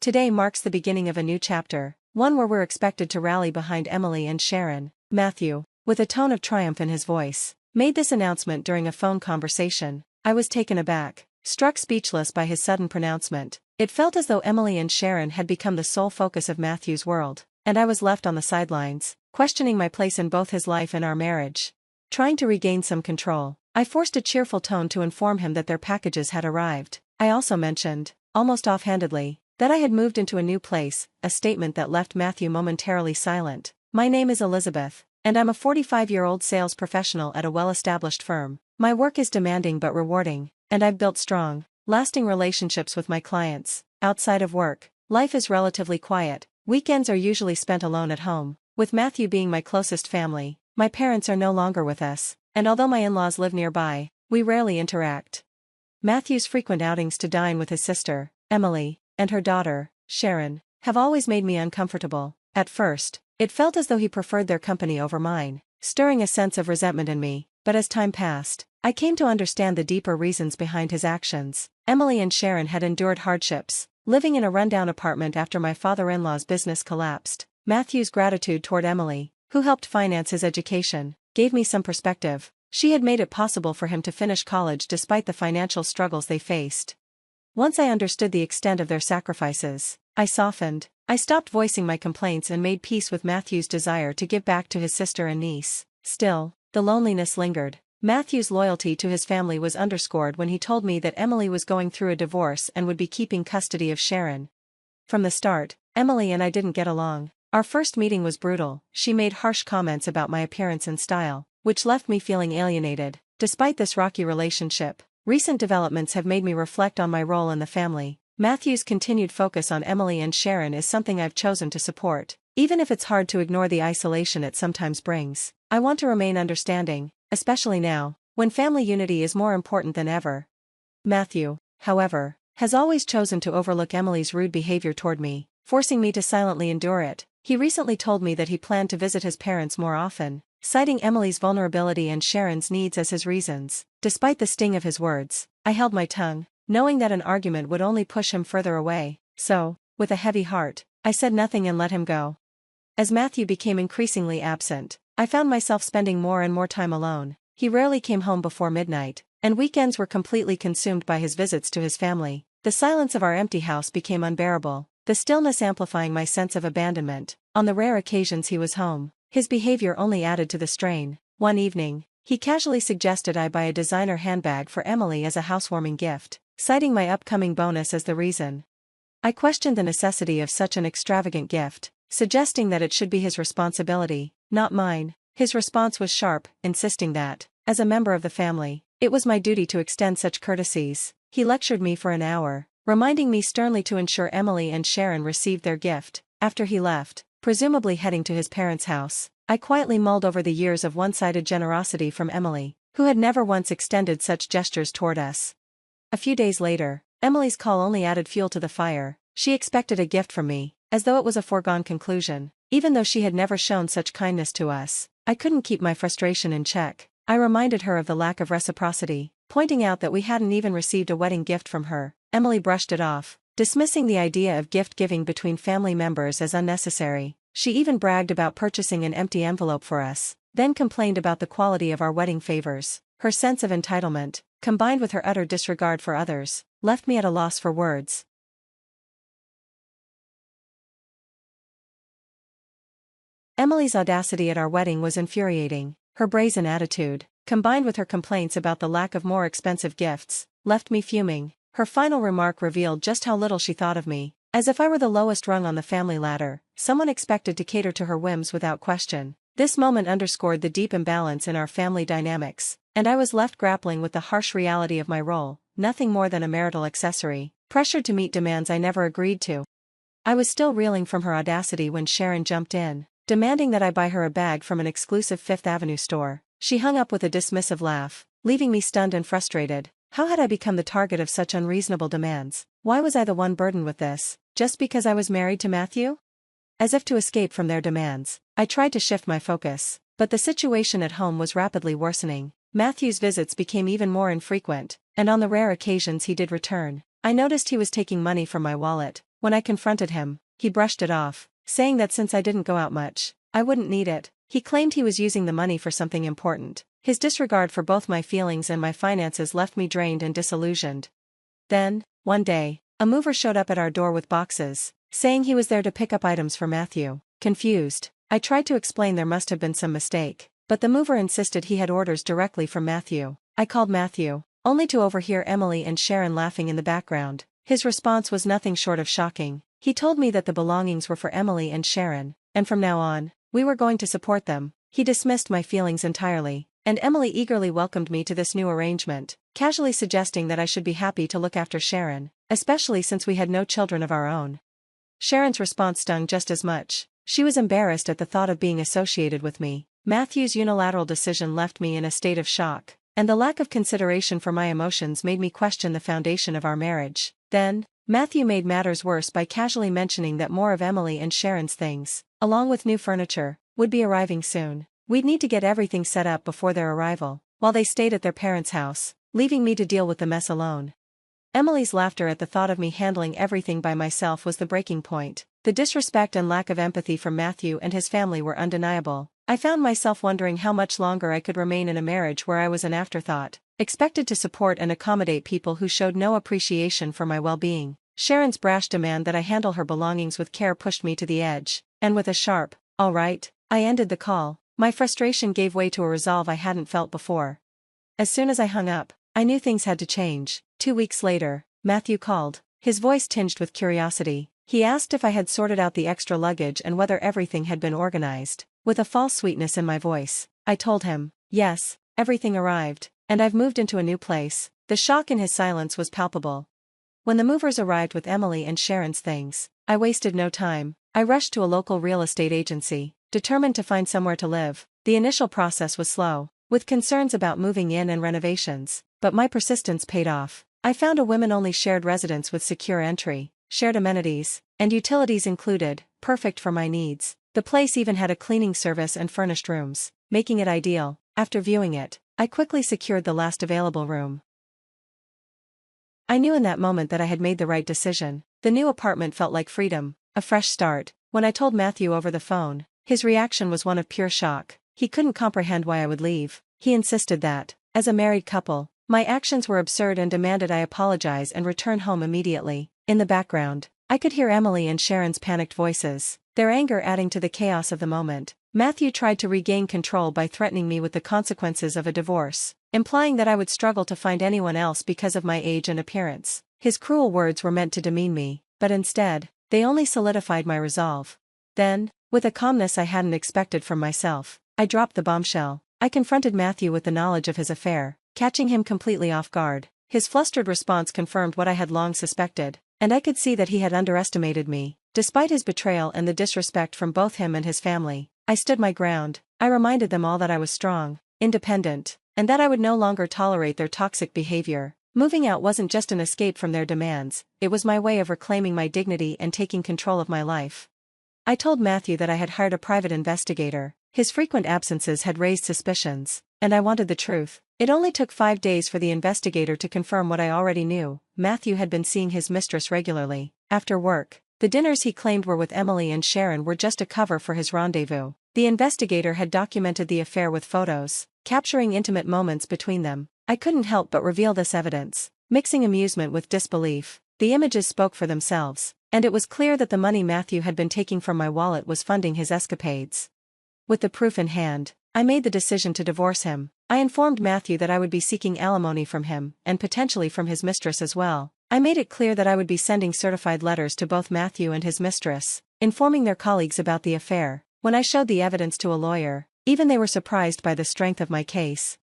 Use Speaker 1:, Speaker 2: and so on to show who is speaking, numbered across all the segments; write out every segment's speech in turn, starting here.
Speaker 1: Today marks the beginning of a new chapter, one where we're expected to rally behind Emily and Sharon. Matthew, with a tone of triumph in his voice, made this announcement during a phone conversation. I was taken aback, struck speechless by his sudden pronouncement. It felt as though Emily and Sharon had become the sole focus of Matthew's world, and I was left on the sidelines, questioning my place in both his life and our marriage. Trying to regain some control, I forced a cheerful tone to inform him that their packages had arrived. I also mentioned, almost offhandedly, that I had moved into a new place, a statement that left Matthew momentarily silent. My name is Elizabeth, and I'm a 45-year-old sales professional at a well-established firm. My work is demanding but rewarding, and I've built strong, lasting relationships with my clients. Outside of work, life is relatively quiet. Weekends are usually spent alone at home, with Matthew being my closest family. My parents are no longer with us, and although my in-laws live nearby, we rarely interact. Matthew's frequent outings to dine with his sister, Emily, and her daughter, Sharon, have always made me uncomfortable. At first, it felt as though he preferred their company over mine, stirring a sense of resentment in me, but as time passed, I came to understand the deeper reasons behind his actions. Emily and Sharon had endured hardships, living in a rundown apartment after my father-in-law's business collapsed. Matthew's gratitude toward Emily, who helped finance his education, gave me some perspective. She had made it possible for him to finish college despite the financial struggles they faced. Once I understood the extent of their sacrifices, I softened. I stopped voicing my complaints and made peace with Matthew's desire to give back to his sister and niece. Still, the loneliness lingered. Matthew's loyalty to his family was underscored when he told me that Emily was going through a divorce and would be keeping custody of Sharon. From the start, Emily and I didn't get along. Our first meeting was brutal. She made harsh comments about my appearance and style, which left me feeling alienated. Despite this rocky relationship, recent developments have made me reflect on my role in the family. Matthew's continued focus on Emily and Sharon is something I've chosen to support, even if it's hard to ignore the isolation it sometimes brings. I want to remain understanding, especially now, when family unity is more important than ever. Matthew, however, has always chosen to overlook Emily's rude behavior toward me, forcing me to silently endure it. He recently told me that he planned to visit his parents more often, citing Emily's vulnerability and Sharon's needs as his reasons. Despite the sting of his words, I held my tongue, knowing that an argument would only push him further away. So, with a heavy heart, I said nothing and let him go. As Matthew became increasingly absent, I found myself spending more and more time alone. He rarely came home before midnight, and weekends were completely consumed by his visits to his family. The silence of our empty house became unbearable, the stillness amplifying my sense of abandonment. On the rare occasions he was home, his behavior only added to the strain. One evening, he casually suggested I buy a designer handbag for Emily as a housewarming gift, citing my upcoming bonus as the reason. I questioned the necessity of such an extravagant gift, suggesting that it should be his responsibility, not mine. His response was sharp, insisting that, as a member of the family, it was my duty to extend such courtesies. He lectured me for an hour, reminding me sternly to ensure Emily and Sharon received their gift. After he left, presumably heading to his parents' house, I quietly mulled over the years of one-sided generosity from Emily, who had never once extended such gestures toward us. A few days later, Emily's call only added fuel to the fire. She expected a gift from me, as though it was a foregone conclusion. Even though she had never shown such kindness to us, I couldn't keep my frustration in check. I reminded her of the lack of reciprocity, pointing out that we hadn't even received a wedding gift from her. Emily brushed it off, dismissing the idea of gift-giving between family members as unnecessary. She even bragged about purchasing an empty envelope for us, then complained about the quality of our wedding favors. Her sense of entitlement, combined with her utter disregard for others, left me at a loss for words. Emily's audacity at our wedding was infuriating. Her brazen attitude, combined with her complaints about the lack of more expensive gifts, left me fuming. Her final remark revealed just how little she thought of me. As if I were the lowest rung on the family ladder, someone expected to cater to her whims without question. This moment underscored the deep imbalance in our family dynamics, and I was left grappling with the harsh reality of my role, nothing more than a marital accessory, pressured to meet demands I never agreed to. I was still reeling from her audacity when Sharon jumped in, demanding that I buy her a bag from an exclusive Fifth Avenue store. She hung up with a dismissive laugh, leaving me stunned and frustrated. How had I become the target of such unreasonable demands? Why was I the one burdened with this, just because I was married to Matthew? As if to escape from their demands, I tried to shift my focus, but the situation at home was rapidly worsening. Matthew's visits became even more infrequent, and on the rare occasions he did return, I noticed he was taking money from my wallet, When I confronted him, he brushed it off, saying that since I didn't go out much, I wouldn't need it. He claimed he was using the money for something important. His disregard for both my feelings and my finances left me drained and disillusioned. Then, one day, a mover showed up at our door with boxes, saying he was there to pick up items for Matthew. Confused, I tried to explain there must have been some mistake, but the mover insisted he had orders directly from Matthew. I called Matthew, only to overhear Emily and Sharon laughing in the background. His response was nothing short of shocking. He told me that the belongings were for Emily and Sharon, and from now on, we were going to support them. He dismissed my feelings entirely, and Emily eagerly welcomed me to this new arrangement, casually suggesting that I should be happy to look after Sharon, especially since we had no children of our own. Sharon's response stung just as much. She was embarrassed at the thought of being associated with me. Matthew's unilateral decision left me in a state of shock, and the lack of consideration for my emotions made me question the foundation of our marriage. Then, Matthew made matters worse by casually mentioning that more of Emily and Sharon's things, along with new furniture, would be arriving soon. We'd need to get everything set up before their arrival, while they stayed at their parents' house, leaving me to deal with the mess alone. Emily's laughter at the thought of me handling everything by myself was the breaking point. The disrespect and lack of empathy from Matthew and his family were undeniable. I found myself wondering how much longer I could remain in a marriage where I was an afterthought, expected to support and accommodate people who showed no appreciation for my well-being. Sharon's brash demand that I handle her belongings with care pushed me to the edge, and with a sharp, "All right," I ended the call. My frustration gave way to a resolve I hadn't felt before. As soon as I hung up, I knew things had to change. 2 weeks later, Matthew called, his voice tinged with curiosity. He asked if I had sorted out the extra luggage and whether everything had been organized. With a false sweetness in my voice, I told him, yes, everything arrived, and I've moved into a new place. The shock in his silence was palpable. When the movers arrived with Emily and Sharon's things, I wasted no time. I rushed to a local real estate agency, determined to find somewhere to live. The initial process was slow, with concerns about moving in and renovations, but my persistence paid off. I found a women-only shared residence with secure entry, shared amenities, and utilities included, perfect for my needs. The place even had a cleaning service and furnished rooms, making it ideal. After viewing it, I quickly secured the last available room. I knew in that moment that I had made the right decision. The new apartment felt like freedom, a fresh start. When I told Matthew over the phone, his reaction was one of pure shock. He couldn't comprehend why I would leave. He insisted that, as a married couple, my actions were absurd and demanded I apologize and return home immediately. In the background, I could hear Emily and Sharon's panicked voices, their anger adding to the chaos of the moment. Matthew tried to regain control by threatening me with the consequences of a divorce, implying that I would struggle to find anyone else because of my age and appearance. His cruel words were meant to demean me, but instead, they only solidified my resolve. Then, with a calmness I hadn't expected from myself, I dropped the bombshell. I confronted Matthew with the knowledge of his affair, catching him completely off guard. His flustered response confirmed what I had long suspected, and I could see that he had underestimated me. Despite his betrayal and the disrespect from both him and his family, I stood my ground. I reminded them all that I was strong, independent, and that I would no longer tolerate their toxic behavior. Moving out wasn't just an escape from their demands, it was my way of reclaiming my dignity and taking control of my life. I told Matthew that I had hired a private investigator. His frequent absences had raised suspicions, and I wanted the truth. It only took 5 days for the investigator to confirm what I already knew. Matthew had been seeing his mistress regularly, after work. The dinners he claimed were with Emily and Sharon were just a cover for his rendezvous. The investigator had documented the affair with photos, capturing intimate moments between them. I couldn't help but reveal this evidence, mixing amusement with disbelief. The images spoke for themselves, and it was clear that the money Matthew had been taking from my wallet was funding his escapades. With the proof in hand, I made the decision to divorce him. I informed Matthew that I would be seeking alimony from him, and potentially from his mistress as well. I made it clear that I would be sending certified letters to both Matthew and his mistress, informing their colleagues about the affair. When I showed the evidence to a lawyer, even they were surprised by the strength of my case.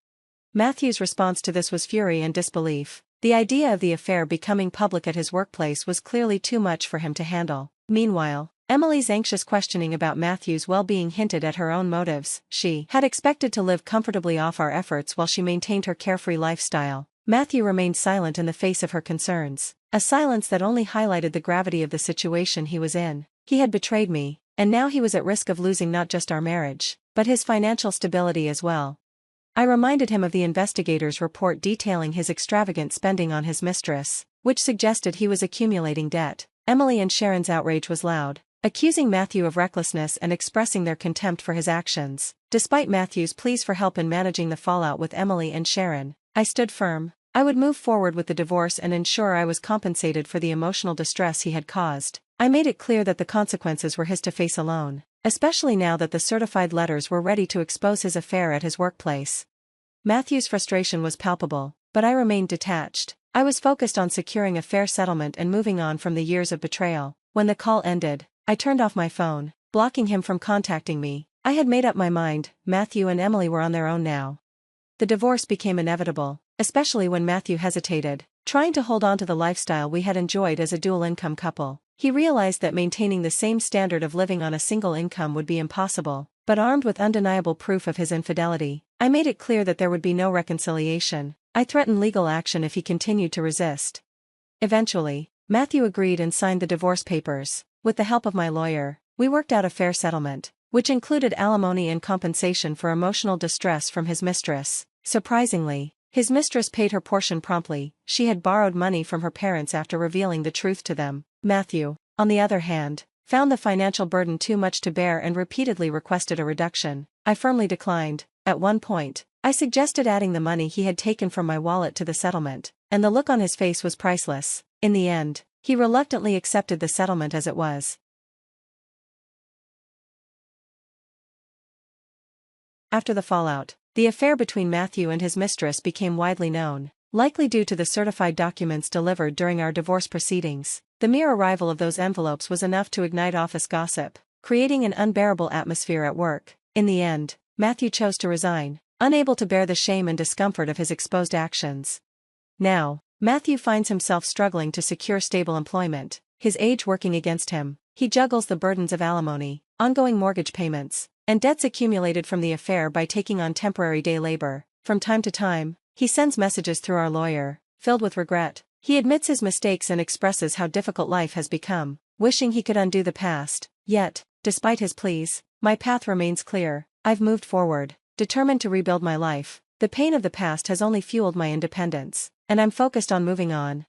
Speaker 1: Matthew's response to this was fury and disbelief. The idea of the affair becoming public at his workplace was clearly too much for him to handle. Meanwhile, Emily's anxious questioning about Matthew's well-being hinted at her own motives. She had expected to live comfortably off our efforts while she maintained her carefree lifestyle. Matthew remained silent in the face of her concerns, a silence that only highlighted the gravity of the situation he was in. He had betrayed me, and now he was at risk of losing not just our marriage, but his financial stability as well. I reminded him of the investigator's report detailing his extravagant spending on his mistress, which suggested he was accumulating debt. Emily and Sharon's outrage was loud, accusing Matthew of recklessness and expressing their contempt for his actions. Despite Matthew's pleas for help in managing the fallout with Emily and Sharon, I stood firm. I would move forward with the divorce and ensure I was compensated for the emotional distress he had caused. I made it clear that the consequences were his to face alone, especially now that the certified letters were ready to expose his affair at his workplace. Matthew's frustration was palpable, but I remained detached. I was focused on securing a fair settlement and moving on from the years of betrayal. When the call ended, I turned off my phone, blocking him from contacting me. I had made up my mind. Matthew and Emily were on their own now. The divorce became inevitable, especially when Matthew hesitated, trying to hold on to the lifestyle we had enjoyed as a dual-income couple. He realized that maintaining the same standard of living on a single income would be impossible, but armed with undeniable proof of his infidelity, I made it clear that there would be no reconciliation. I threatened legal action if he continued to resist. Eventually, Matthew agreed and signed the divorce papers. With the help of my lawyer, we worked out a fair settlement, which included alimony and compensation for emotional distress from his mistress. Surprisingly, his mistress paid her portion promptly. She had borrowed money from her parents after revealing the truth to them. Matthew, on the other hand, found the financial burden too much to bear and repeatedly requested a reduction. I firmly declined. At one point, I suggested adding the money he had taken from my wallet to the settlement, and the look on his face was priceless. In the end, he reluctantly accepted the settlement as it was. After the fallout, the affair between Matthew and his mistress became widely known, likely due to the certified documents delivered during our divorce proceedings. The mere arrival of those envelopes was enough to ignite office gossip, creating an unbearable atmosphere at work. In the end, Matthew chose to resign, unable to bear the shame and discomfort of his exposed actions. Now, Matthew finds himself struggling to secure stable employment, his age working against him. He juggles the burdens of alimony, ongoing mortgage payments, and debts accumulated from the affair by taking on temporary day labor. From time to time, he sends messages through our lawyer, filled with regret. He admits his mistakes and expresses how difficult life has become, wishing he could undo the past. Yet, despite his pleas, my path remains clear. I've moved forward, determined to rebuild my life. The pain of the past has only fueled my independence, and I'm focused on moving on.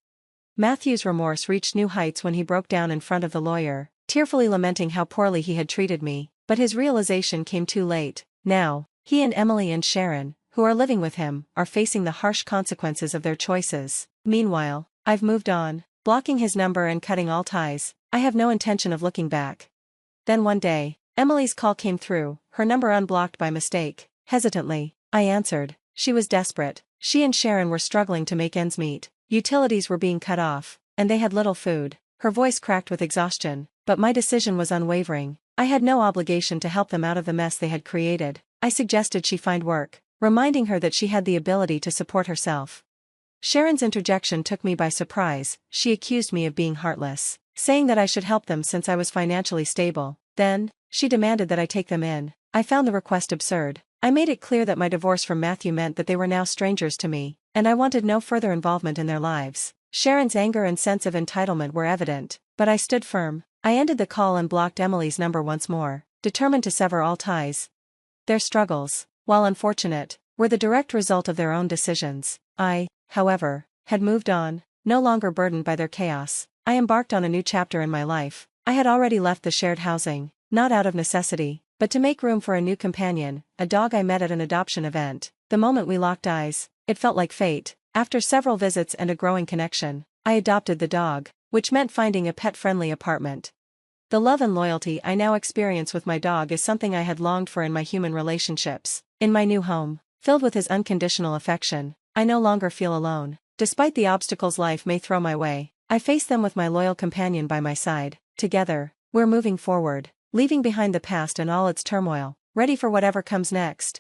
Speaker 1: Matthew's remorse reached new heights when he broke down in front of the lawyer, tearfully lamenting how poorly he had treated me. But his realization came too late. Now, he and Emily and Sharon, who are living with him, are facing the harsh consequences of their choices. Meanwhile, I've moved on, blocking his number and cutting all ties. I have no intention of looking back. Then one day, Emily's call came through, her number unblocked by mistake. Hesitantly, I answered. She was desperate. She and Sharon were struggling to make ends meet. Utilities were being cut off, and they had little food. Her voice cracked with exhaustion, but my decision was unwavering. I had no obligation to help them out of the mess they had created. I suggested she find work, reminding her that she had the ability to support herself. Sharon's interjection took me by surprise. She accused me of being heartless, saying that I should help them since I was financially stable. Then, she demanded that I take them in. I found the request absurd. I made it clear that my divorce from Matthew meant that they were now strangers to me, and I wanted no further involvement in their lives. Sharon's anger and sense of entitlement were evident, but I stood firm. I ended the call and blocked Emily's number once more, determined to sever all ties. Their struggles, while unfortunate, were the direct result of their own decisions. I, however, had moved on, no longer burdened by their chaos. I embarked on a new chapter in my life. I had already left the shared housing, not out of necessity, but to make room for a new companion, a dog I met at an adoption event. The moment we locked eyes, it felt like fate. After several visits and a growing connection, I adopted the dog, which meant finding a pet-friendly apartment. The love and loyalty I now experience with my dog is something I had longed for in my human relationships. In my new home, filled with his unconditional affection, I no longer feel alone. Despite the obstacles life may throw my way, I face them with my loyal companion by my side. Together, we're moving forward, leaving behind the past and all its turmoil, ready for whatever comes next.